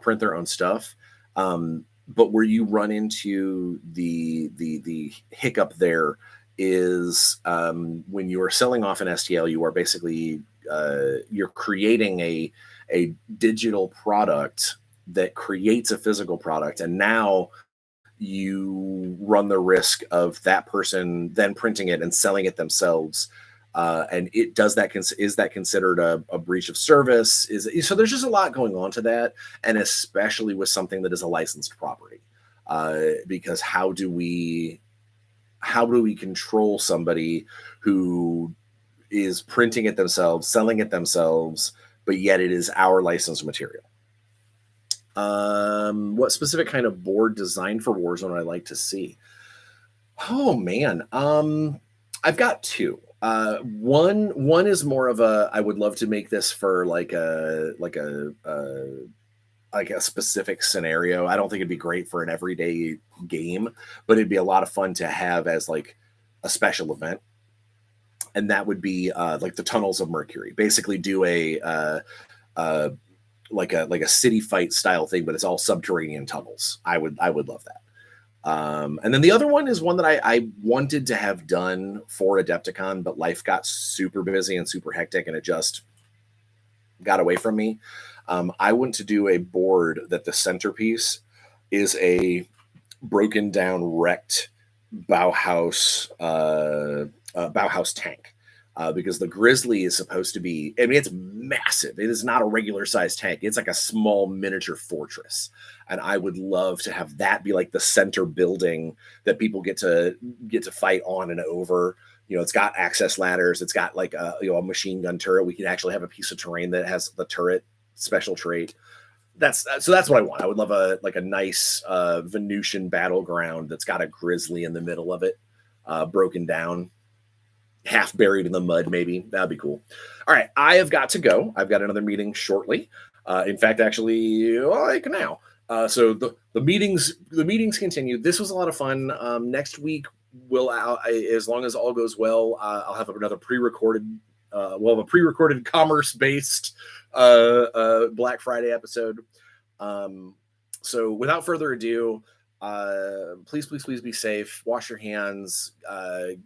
print their own stuff. But where you run into the hiccup there is when you are selling off an STL, you are basically you're creating a digital product that creates a physical product, and now you run the risk of that person then printing it and selling it themselves. And is that considered a breach of service? So there's just a lot going on to that, and especially with something that is a licensed property, because how do we control somebody who is printing it themselves, selling it themselves, but yet it is our licensed material. What specific kind of board designed for Warzone would I like to see? Oh man, I've got two. One is more of a I would love to make this for like a specific scenario. I don't think it'd be great for an everyday game, but it'd be a lot of fun to have as like a special event. And that would be like the Tunnels of Mercury. Basically, do uh, like a city fight style thing, but it's all subterranean tunnels. I would love that. And then the other one is one that I wanted to have done for Adepticon, but life got super busy and super hectic, and it just got away from me. I want to do a board that the centerpiece is a broken down, wrecked Bauhaus tank. Because the Grizzly is supposed to be, I mean, it's massive. It is not a regular size tank. It's like a small miniature fortress. And I would love to have that be like the center building that people get to fight on and over. You know, it's got access ladders. It's got like a machine gun turret. We could actually have a piece of terrain that has the turret special trait. That's what I want. I would love a nice Venusian battleground that's got a Grizzly in the middle of it, broken down, half buried in the mud, maybe. That'd be cool. All right, I have got to go. I've got another meeting shortly. In fact, actually, like now. So the meetings continue. This was a lot of fun. Next week, as long as all goes well, I'll have another pre-recorded. We'll have a pre-recorded commerce-based Black Friday episode. So without further ado, please be safe. Wash your hands.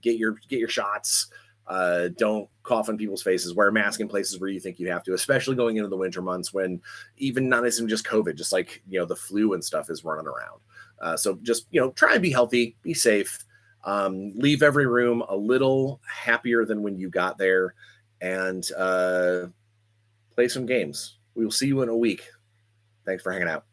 Get your shots. Don't cough in people's faces. Wear a mask in places where you think you have to, especially going into the winter months when even not even just COVID, just like the flu and stuff is running around. So just try and be healthy, be safe. Leave every room a little happier than when you got there, and play some games. We will see you in a week. Thanks for hanging out.